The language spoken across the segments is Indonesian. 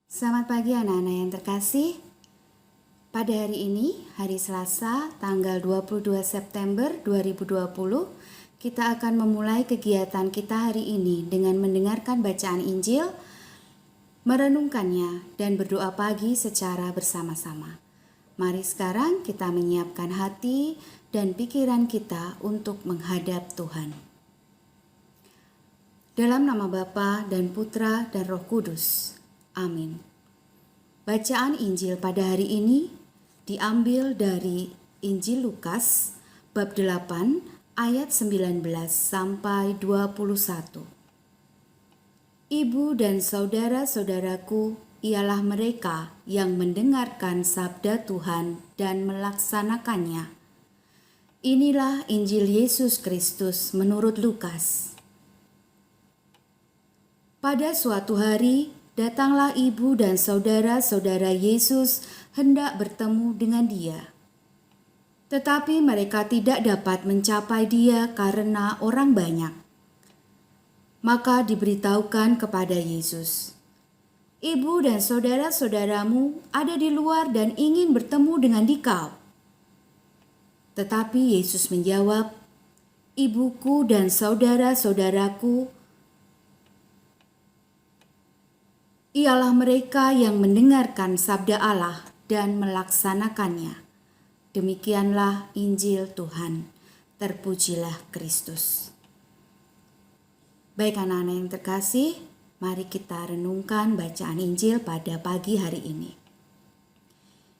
Selamat pagi anak-anak yang terkasih. Pada hari ini, hari Selasa, tanggal 22 September 2020, kita akan memulai kegiatan kita hari ini dengan mendengarkan bacaan Injil, merenungkannya, dan berdoa pagi secara bersama-sama. Mari sekarang kita menyiapkan hati dan pikiran kita untuk menghadap Tuhan. Dalam nama Bapa dan Putra dan Roh Kudus. Amin. Bacaan Injil pada hari ini diambil dari Injil Lukas bab 8 ayat 19 sampai 21. Ibu dan saudara-saudaraku ialah mereka yang mendengarkan sabda Tuhan dan melaksanakannya. Inilah Injil Yesus Kristus menurut Lukas. Pada suatu hari, datanglah ibu dan saudara-saudara Yesus hendak bertemu dengan dia. Tetapi mereka tidak dapat mencapai dia karena orang banyak. Maka diberitahukan kepada Yesus, "Ibu dan saudara-saudaramu ada di luar dan ingin bertemu dengan dikau." Tetapi Yesus menjawab, "Ibuku dan saudara-saudaraku ialah mereka yang mendengarkan sabda Allah dan melaksanakannya." Demikianlah Injil Tuhan. Terpujilah Kristus. Baik anak-anak yang terkasih, mari kita renungkan bacaan Injil pada pagi hari ini.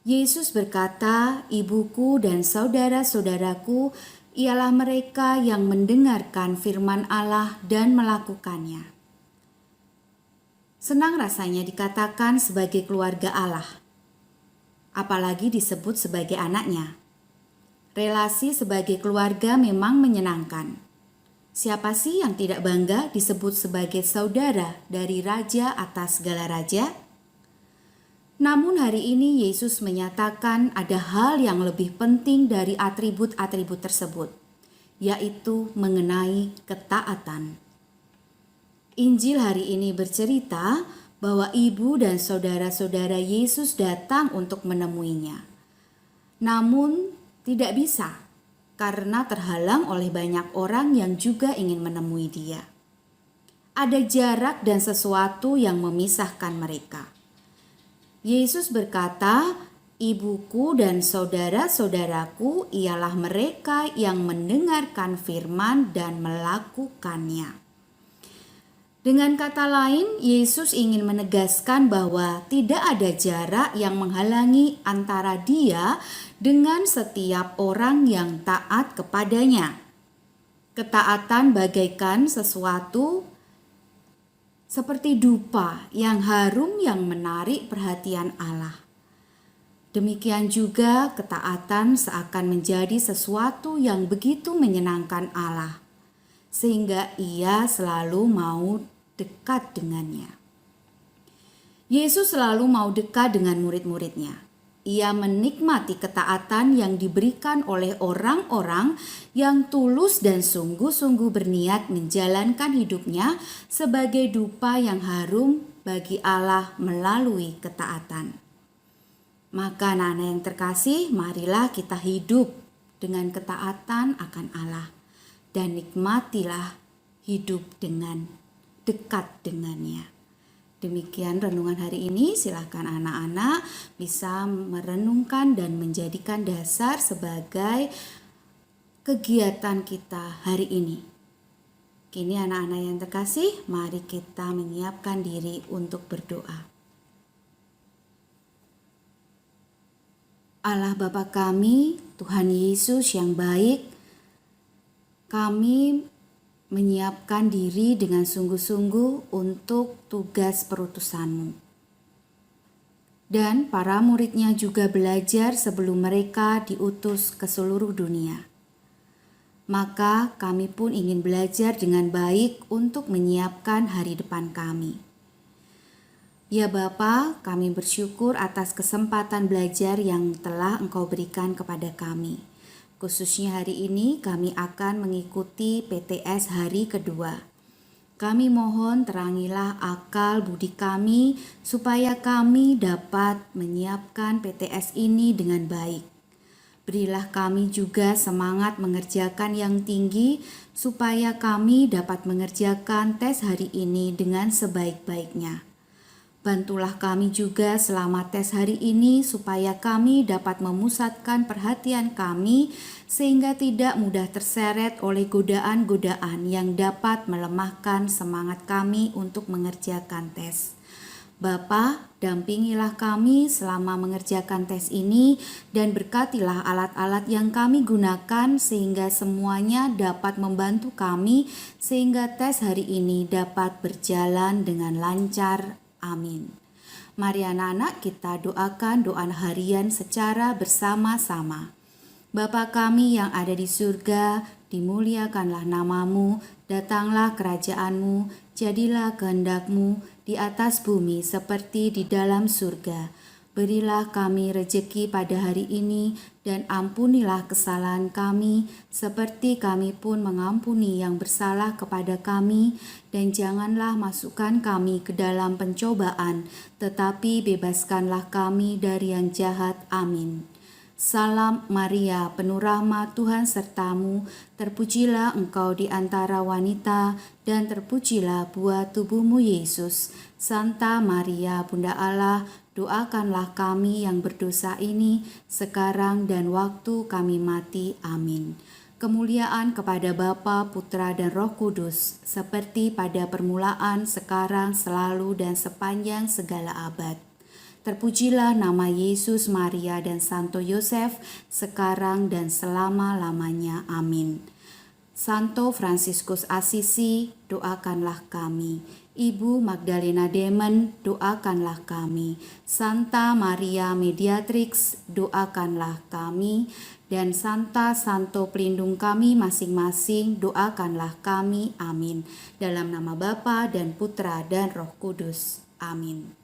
Yesus berkata, "Ibuku dan saudara-saudaraku ialah mereka yang mendengarkan firman Allah dan melakukannya." Senang rasanya dikatakan sebagai keluarga Allah, apalagi disebut sebagai anaknya. Relasi sebagai keluarga memang menyenangkan. Siapa sih yang tidak bangga disebut sebagai saudara dari raja atas segala raja? Namun hari ini Yesus menyatakan ada hal yang lebih penting dari atribut-atribut tersebut, yaitu mengenai ketaatan. Injil hari ini bercerita bahwa ibu dan saudara-saudara Yesus datang untuk menemuinya. Namun tidak bisa karena terhalang oleh banyak orang yang juga ingin menemui dia. Ada jarak dan sesuatu yang memisahkan mereka. Yesus berkata, "Ibuku dan saudara-saudaraku ialah mereka yang mendengarkan firman dan melakukannya." Dengan kata lain, Yesus ingin menegaskan bahwa tidak ada jarak yang menghalangi antara Dia dengan setiap orang yang taat kepadanya. Ketaatan bagaikan sesuatu seperti dupa yang harum yang menarik perhatian Allah. Demikian juga ketaatan seakan menjadi sesuatu yang begitu menyenangkan Allah, sehingga Ia selalu mau dekat dengannya. Yesus selalu mau dekat dengan murid-muridnya. Ia menikmati ketaatan yang diberikan oleh orang-orang yang tulus dan sungguh-sungguh berniat menjalankan hidupnya sebagai dupa yang harum bagi Allah melalui ketaatan. Maka anak-anak yang terkasih, marilah kita hidup dengan ketaatan akan Allah dan nikmatilah hidup dengan dekat dengannya. Demikian renungan hari ini. Silakan anak-anak bisa merenungkan dan menjadikan dasar sebagai kegiatan kita hari ini. Kini anak-anak yang terkasih, mari kita menyiapkan diri untuk berdoa. Allah Bapa kami, Tuhan Yesus yang baik, kami menyiapkan diri dengan sungguh-sungguh untuk tugas perutusan-Mu. Dan para muridnya juga belajar sebelum mereka diutus ke seluruh dunia. Maka kami pun ingin belajar dengan baik untuk menyiapkan hari depan kami. Ya Bapa, kami bersyukur atas kesempatan belajar yang telah Engkau berikan kepada kami. Khususnya hari ini kami akan mengikuti PTS hari kedua. Kami mohon terangilah akal budi kami supaya kami dapat menyiapkan PTS ini dengan baik. Berilah kami juga semangat mengerjakan yang tinggi supaya kami dapat mengerjakan tes hari ini dengan sebaik-baiknya. Bantulah kami juga selama tes hari ini supaya kami dapat memusatkan perhatian kami sehingga tidak mudah terseret oleh godaan-godaan yang dapat melemahkan semangat kami untuk mengerjakan tes. Bapa, dampingilah kami selama mengerjakan tes ini dan berkatilah alat-alat yang kami gunakan sehingga semuanya dapat membantu kami sehingga tes hari ini dapat berjalan dengan lancar. Amin. Mari anak-anak kita doakan doa harian secara bersama-sama. Bapa kami yang ada di surga, dimuliakanlah namamu, datanglah kerajaanmu, jadilah kehendakmu di atas bumi seperti di dalam surga. Berilah kami rejeki pada hari ini dan ampunilah kesalahan kami seperti kami pun mengampuni yang bersalah kepada kami, dan janganlah masukkan kami ke dalam pencobaan, tetapi bebaskanlah kami dari yang jahat. Amin. Salam Maria, penuh rahmat, Tuhan sertamu, terpujilah engkau di antara wanita, dan terpujilah buah tubuhmu Yesus. Santa Maria, Bunda Allah, doakanlah kami yang berdosa ini, sekarang dan waktu kami mati. Amin. Kemuliaan kepada Bapa, Putra, dan Roh Kudus, seperti pada permulaan, sekarang, selalu, dan sepanjang segala abad. Terpujilah nama Yesus, Maria, dan Santo Yosef, sekarang dan selama-lamanya. Amin. Santo Fransiskus Asisi, doakanlah kami. Ibu Magdalena Demen, doakanlah kami. Santa Maria Mediatrix, doakanlah kami. Dan Santo pelindung kami masing-masing, doakanlah kami. Amin. Dalam nama Bapa dan Putra dan Roh Kudus. Amin.